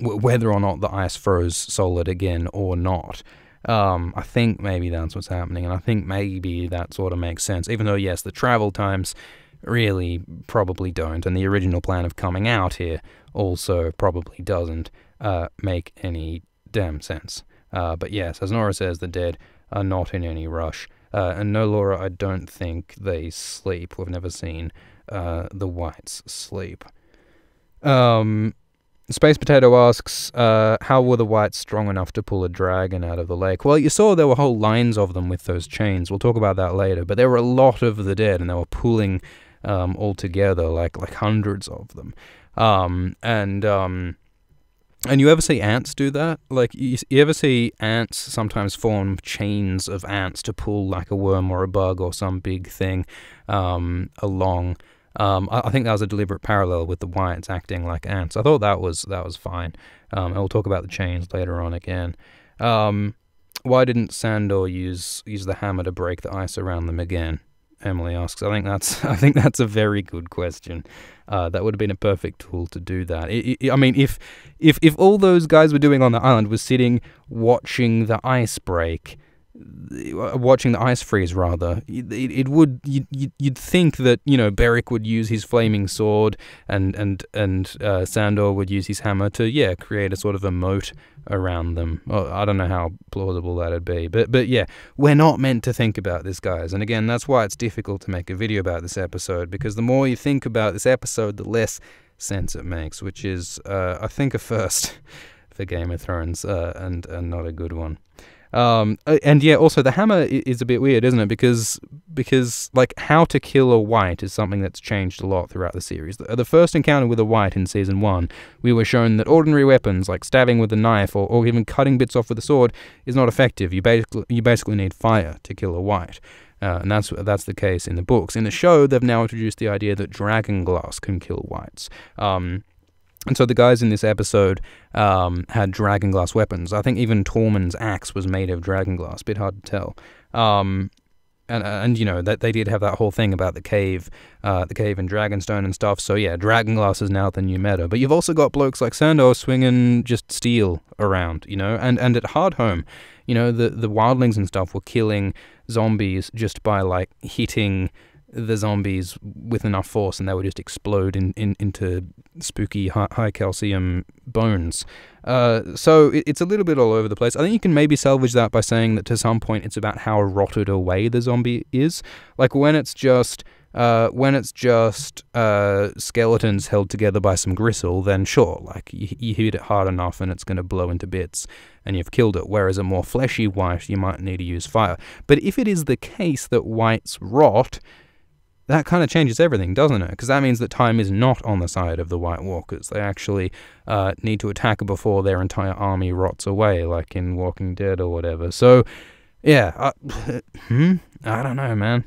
Whether or not the ice froze solid again or not. I think maybe that's what's happening, and I think maybe that sort of makes sense, even though, yes, the travel times really probably don't, and the original plan of coming out here also probably doesn't make any damn sense. But yes, as Nora says, the dead are not in any rush, and no, Laura, I don't think they sleep. We've never seen the whites sleep. Space Potato asks, how were the whites strong enough to pull a dragon out of the lake? Well, you saw there were whole lines of them with those chains. We'll talk about that later. But there were a lot of the dead, and they were pulling all together, like hundreds of them. And you ever see ants do that? Like, you ever see ants sometimes form chains of ants to pull like a worm or a bug or some big thing along? I think that was a deliberate parallel with the whites acting like ants. I thought that was fine. And we'll talk about the chains later on again. Why didn't Sandor use the hammer to break the ice around them again? Emily asks. I think that's a very good question. That would have been a perfect tool to do that. I mean, if all those guys were doing on the island was sitting watching the ice break, watching the ice freeze, rather, you'd think that Beric would use his flaming sword and Sandor would use his hammer to create a sort of a moat around them. Well, I don't know how plausible that'd be, but yeah, we're not meant to think about this, guys. And again, that's why it's difficult to make a video about this episode, because the more you think about this episode, the less sense it makes, which is I think a first for Game of Thrones, and not a good one. And yeah, also the hammer is a bit weird, isn't it? Because like how to kill a wight is something that's changed a lot throughout the series. The first encounter with a wight in season 1, we were shown that ordinary weapons like stabbing with a knife or even cutting bits off with a sword is not effective. You basically need fire to kill a wight. And that's the case in the books. In the show, they've now introduced the idea that dragon glass can kill wights. And so the guys in this episode had dragon glass weapons. I think even Tormund's axe was made of dragon glass. Bit hard to tell. And you know, that they did have that whole thing about the cave and Dragonstone and stuff. So yeah, dragon glass is now the new meta. But you've also got blokes like Sandor swinging just steel around, you know. And at Hardhome, you know, the wildlings and stuff were killing zombies just by like hitting the zombies with enough force, and they would just explode into spooky high calcium bones. So it's a little bit all over the place. I think you can maybe salvage that by saying that to some point it's about how rotted away the zombie is. Like when it's just skeletons held together by some gristle, then sure, like you hit it hard enough and it's going to blow into bits and you've killed it. Whereas a more fleshy wight, you might need to use fire. But if it is the case that wights rot, that kind of changes everything, doesn't it? Because that means that time is not on the side of the White Walkers. They actually need to attack before their entire army rots away, like in Walking Dead or whatever. So, yeah, I don't know, man.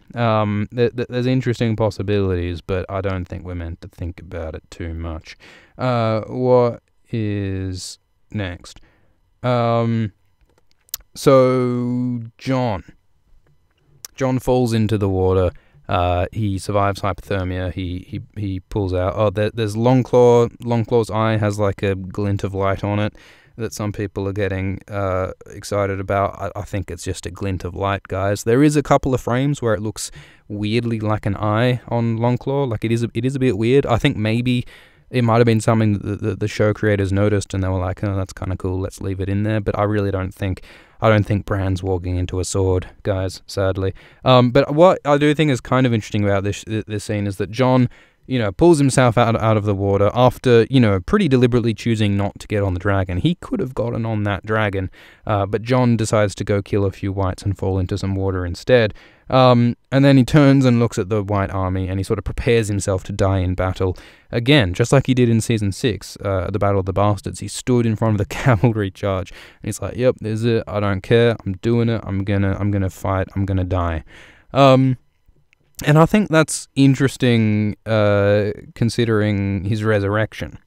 There's interesting possibilities, but I don't think we're meant to think about it too much. What is next? So, Jon falls into the water. He survives hypothermia. He pulls out. Oh, there's Longclaw. Longclaw's eye has like a glint of light on it that some people are getting excited about. I think it's just a glint of light, guys. There is a couple of frames where it looks weirdly like an eye on Longclaw. Like it is a bit weird. I think maybe it might have been something that the show creators noticed and they were like, oh, that's kind of cool. Let's leave it in there. But I really don't think. I don't think Bran's walking into a sword, guys, sadly. But what I do think is kind of interesting about this scene is that Jon, you know, pulls himself out of the water after, you know, pretty deliberately choosing not to get on the dragon. He could have gotten on that dragon, but Jon decides to go kill a few wights and fall into some water instead. And then he turns and looks at the white army and he sort of prepares himself to die in battle. Again, just like he did in Season 6, at the Battle of the Bastards, he stood in front of the cavalry charge. And he's like, yep, this is it, I don't care, I'm doing it, I'm gonna fight, I'm gonna die. And I think that's interesting, considering his resurrection.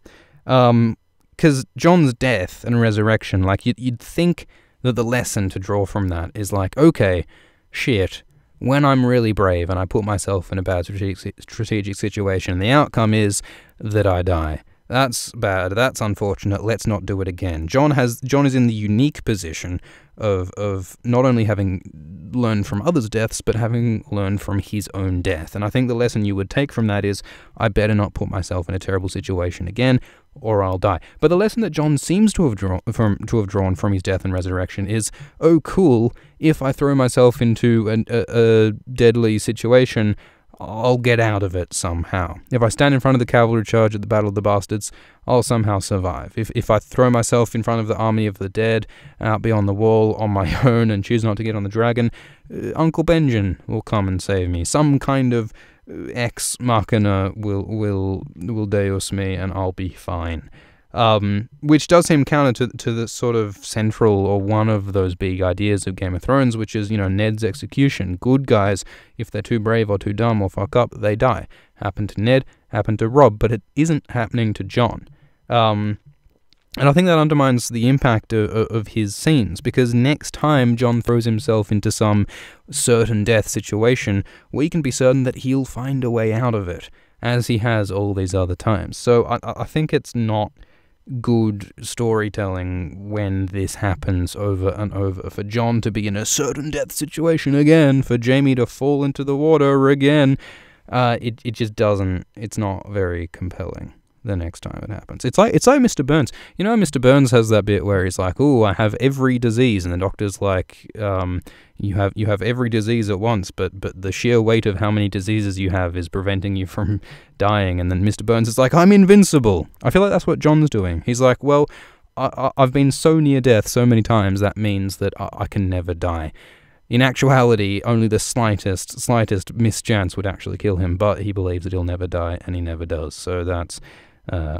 Because Jon's death and resurrection, like, you'd think that the lesson to draw from that is like, okay, shit, when I'm really brave and I put myself in a bad strategic situation, the outcome is that I die. That's bad, that's unfortunate, let's not do it again. Jon is in the unique position of not only having learned from others' deaths, but having learned from his own death. And I think the lesson you would take from that is, I better not put myself in a terrible situation again, or I'll die. But the lesson that Jon seems to have drawn from his death and resurrection is, oh cool, if I throw myself into a deadly situation, I'll get out of it somehow. If I stand in front of the cavalry charge at the Battle of the Bastards, I'll somehow survive. If I throw myself in front of the army of the dead, out beyond the wall on my own and choose not to get on the dragon, Uncle Benjen will come and save me. Some kind of ex machina will deus me and I'll be fine. Which does seem counter to the sort of central, or one of those big ideas of Game of Thrones, which is, you know, Ned's execution. Good guys, if they're too brave or too dumb or fuck up, they die. Happened to Ned, happened to Robb, but it isn't happening to Jon. And I think that undermines the impact of his scenes, because next time Jon throws himself into some certain death situation, we can be certain that he'll find a way out of it, as he has all these other times. So I think it's not good storytelling when this happens over and over. For Jon to be in a certain death situation again, for Jaime to fall into the water again, it just doesn't, it's not very compelling the next time it happens. It's like Mr. Burns. You know, Mr. Burns has that bit where he's like, "Oh, I have every disease," and the doctor's like, "You have every disease at once, but the sheer weight of how many diseases you have is preventing you from dying." And then Mr. Burns is like, "I'm invincible." I feel like that's what Jon's doing. He's like, "Well, I've been so near death so many times, that means that I can never die. In actuality, only the slightest mischance would actually kill him, but he believes that he'll never die, and he never does. So that's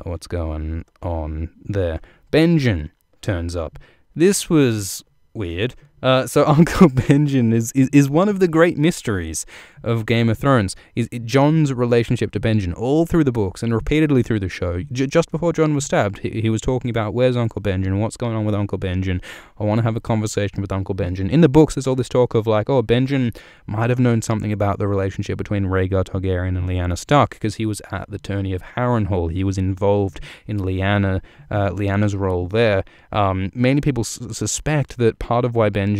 what's going on there. Benjen turns up. This was weird. So Uncle Benjen is one of the great mysteries of Game of Thrones. Is Jon's relationship to Benjen all through the books and repeatedly through the show. Just before Jon was stabbed, he was talking about where's Uncle Benjen, what's going on with Uncle Benjen. I want to have a conversation with Uncle Benjen. In the books, there's all this talk of like, oh, Benjen might have known something about the relationship between Rhaegar Targaryen and Lyanna Stark because he was at the tourney of Harrenhal. He was involved in Lyanna's role there. Many people suspect that part of why Benjen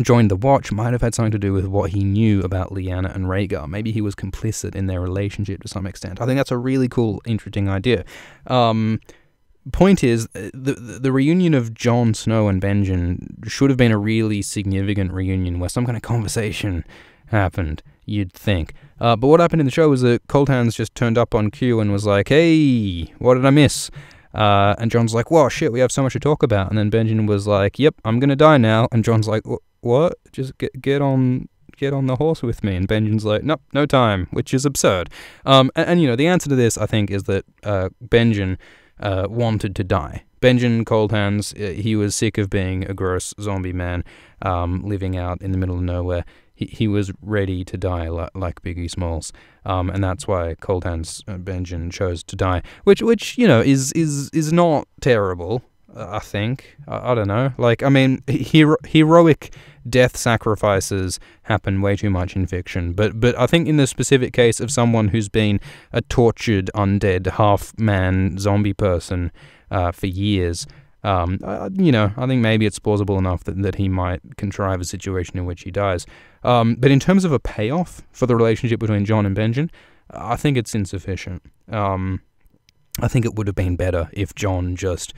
joined the Watch might have had something to do with what he knew about Lyanna and Rhaegar. Maybe he was complicit in their relationship to some extent. I think that's a really cool, interesting idea. Point is, the reunion of Jon Snow and Benjen should have been a really significant reunion where some kind of conversation happened, you'd think. But what happened in the show was that Cold Hands just turned up on cue and was like, hey, what did I miss? And Jon's like, whoa, shit, we have so much to talk about. And then Benjen was like, yep, I'm gonna die now. And Jon's like, what? Just get on the horse with me. And Benjen's like, nope, no time, which is absurd. And you know, the answer to this, I think, is that Benjen wanted to die. Benjen Cold Hands, he was sick of being a gross zombie man living out in the middle of nowhere. He was ready to die like Biggie Smalls, and that's why Cold Hands Benjen chose to die, which you know is not terrible. I think I don't know. Like, I mean, heroic death sacrifices happen way too much in fiction, but I think in the specific case of someone who's been a tortured undead half-man zombie person for years. You know, I think maybe it's plausible enough that he might contrive a situation in which he dies. But in terms of a payoff for the relationship between Jon and Benjen, I think it's insufficient. I think it would have been better if Jon just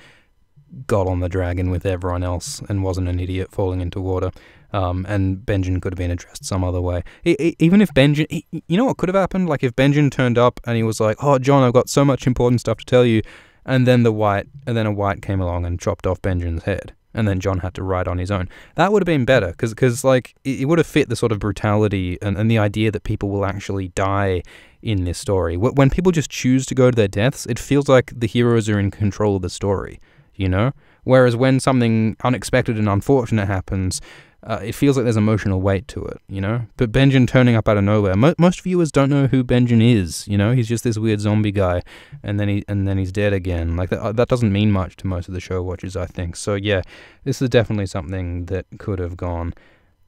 got on the dragon with everyone else and wasn't an idiot falling into water. And Benjen could have been addressed some other way. Even if Benjen, you know what could have happened? Like if Benjen turned up and he was like, oh, Jon, I've got so much important stuff to tell you. And then a white came along and chopped off Benjen's head. And then Jon had to ride on his own. That would have been better, because like, it would have fit the sort of brutality and the idea that people will actually die in this story. When people just choose to go to their deaths, it feels like the heroes are in control of the story, you know? Whereas when something unexpected and unfortunate happens, it feels like there's emotional weight to it, you know? But Benjen turning up out of nowhere, most viewers don't know who Benjen is, you know? He's just this weird zombie guy, and then he's dead again. Like, that doesn't mean much to most of the show watchers, I think. So, yeah, this is definitely something that could have gone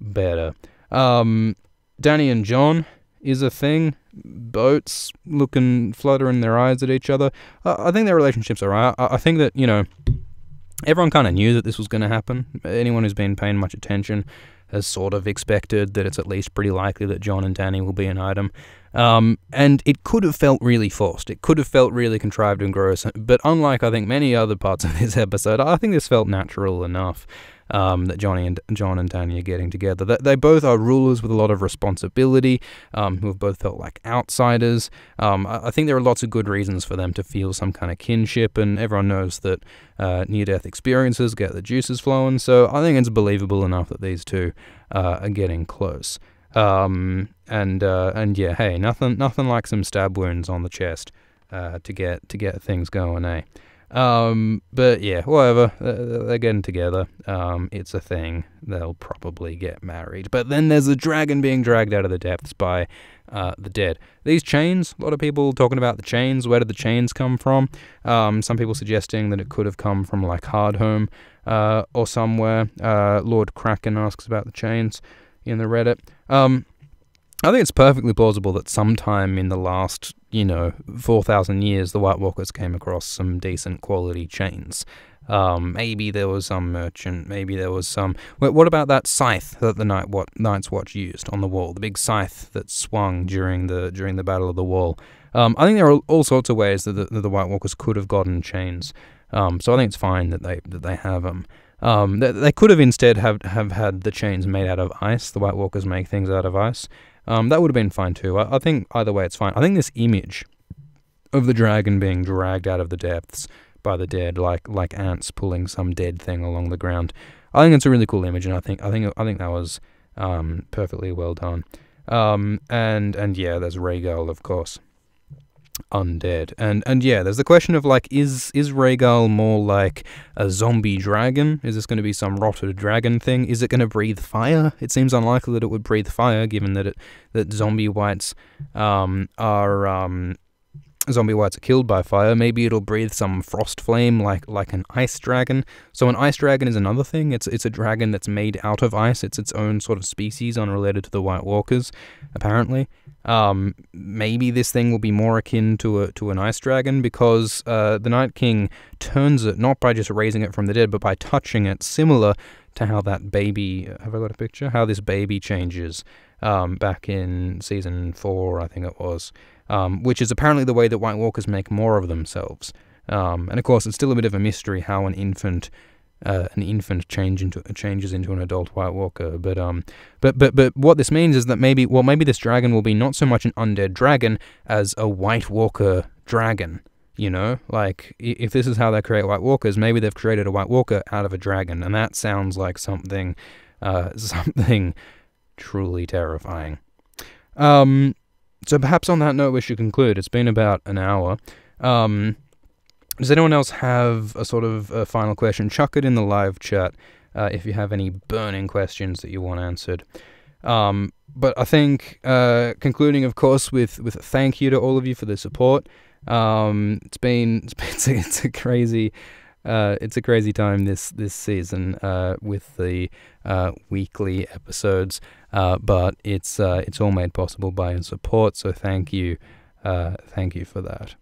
better. Dany and Jon is a thing. Boats fluttering their eyes at each other. I think their relationship's alright. I think that, you know, everyone kind of knew that this was going to happen. Anyone who's been paying much attention has sort of expected that it's at least pretty likely that Jon and Dany will be an item. And it could have felt really forced. It could have felt really contrived and gross. But unlike, I think, many other parts of this episode, I think this felt natural enough. That Jon and Dany are getting together. They both are rulers with a lot of responsibility, who have both felt like outsiders. I think there are lots of good reasons for them to feel some kind of kinship, and everyone knows that near-death experiences get the juices flowing, so I think it's believable enough that these two are getting close. And yeah, hey, nothing like some stab wounds on the chest to get things going, eh? But yeah, whatever, they're getting together, it's a thing, they'll probably get married. But then there's a dragon being dragged out of the depths by the dead. These chains, a lot of people talking about the chains. Where did the chains come from? Some people suggesting that it could have come from like Hardhome or somewhere. Lord Kraken asks about the chains in the Reddit. I think it's perfectly plausible that sometime in the last, 4,000 years, the White Walkers came across some decent quality chains. Maybe there was some merchant, maybe there was some... What about that scythe that the Night's Watch used on the wall? The big scythe that swung during the Battle of the Wall. I think there are all sorts of ways that the White Walkers could have gotten chains. So I think it's fine that they have them. They could have instead have had the chains made out of ice. The White Walkers make things out of ice. That would have been fine too. I think either way it's fine. I think this image of the dragon being dragged out of the depths by the dead, like ants pulling some dead thing along the ground. I think it's a really cool image, and I think that was perfectly well done. And yeah, there's Rhaegal, of course, undead, and yeah, there's the question of like, is Rhaegal more like a zombie dragon? Is this going to be some rotted dragon thing? Is it going to breathe fire? It seems unlikely that it would breathe fire, given that zombie whites zombie whites are killed by fire. Maybe it'll breathe some frost flame, like an ice dragon. So an ice dragon is another thing. It's a dragon that's made out of ice. It's its own sort of species, unrelated to the White Walkers, apparently. Maybe this thing will be more akin to an ice dragon, because the Night King turns it not by just raising it from the dead, but by touching it, similar to how that baby, have I got a picture? How this baby changes back in season 4, I think it was. Which is apparently the way that White Walkers make more of themselves. And of course, it's still a bit of a mystery how an infant changes into an adult White Walker. But what this means is that maybe this dragon will be not so much an undead dragon as a White Walker dragon. You know, like, if this is how they create White Walkers, maybe they've created a White Walker out of a dragon, and that sounds like something truly terrifying. So perhaps on that note we should conclude. It's been about an hour. Does anyone else have a sort of a final question? Chuck it in the live chat if you have any burning questions that you want answered. But I think concluding, of course, with thank you to all of you for the support. It's a crazy time this season with the weekly episodes. But it's all made possible by your support, so thank you for that.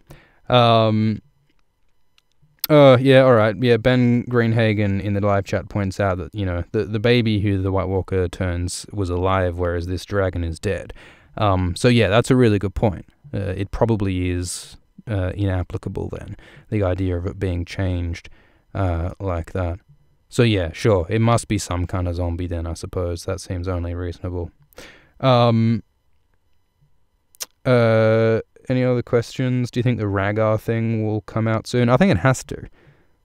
Yeah, alright, yeah, Ben Greenhagen in the live chat points out that, you know, the baby who the White Walker turns was alive, whereas this dragon is dead. So yeah, that's a really good point. It probably is inapplicable then, the idea of it being changed like that. So yeah, sure, it must be some kind of zombie then, I suppose. That seems only reasonable. Any other questions? Do you think the Rhaegar thing will come out soon? I think it has to.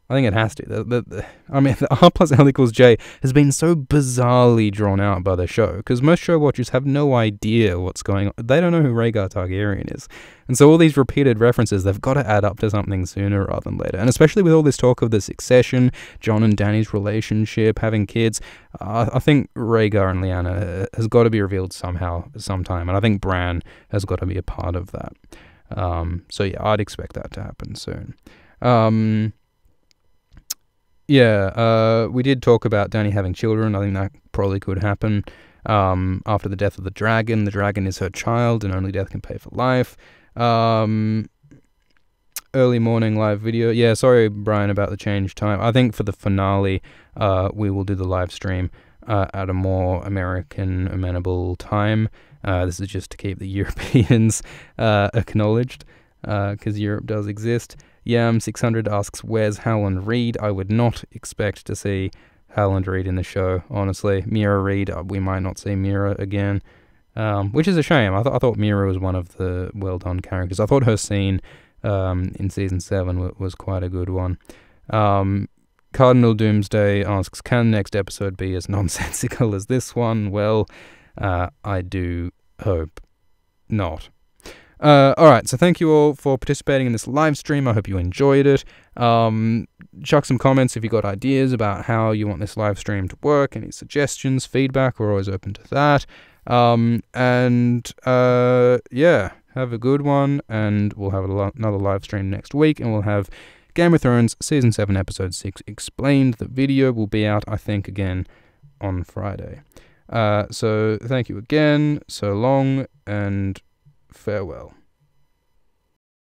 I mean, the R plus L equals J has been so bizarrely drawn out by the show, because most show watchers have no idea what's going on. They don't know who Rhaegar Targaryen is. And so all these repeated references, they've got to add up to something sooner rather than later. And especially with all this talk of the succession, Jon and Dany's relationship, having kids, I think Rhaegar and Lyanna has got to be revealed sometime. And I think Bran has got to be a part of that. So yeah, I'd expect that to happen soon. Yeah, we did talk about Dany having children. I think that probably could happen after the death of the dragon. The dragon is her child, and only death can pay for life. Early morning live video. Yeah, sorry, Brian, about the change time. I think for the finale, we will do the live stream at a more American amenable time. This is just to keep the Europeans acknowledged, because Europe does exist. Yam600 asks, where's Howland Reed? I would not expect to see Howland Reed in the show, honestly. Mira Reed, we might not see Mira again, which is a shame. I thought Mira was one of the well-done characters. I thought her scene in Season 7 was quite a good one. Cardinal Doomsday asks, can next episode be as nonsensical as this one? Well, I do hope not. Alright, so thank you all for participating in this live stream. I hope you enjoyed it. Chuck some comments if you got ideas about how you want this live stream to work, any suggestions, feedback, we're always open to that. Yeah, have a good one, and we'll have another live stream next week, and we'll have Game of Thrones Season 7 Episode 6 Explained. The video will be out, I think, again on Friday. So thank you again, so long, and farewell.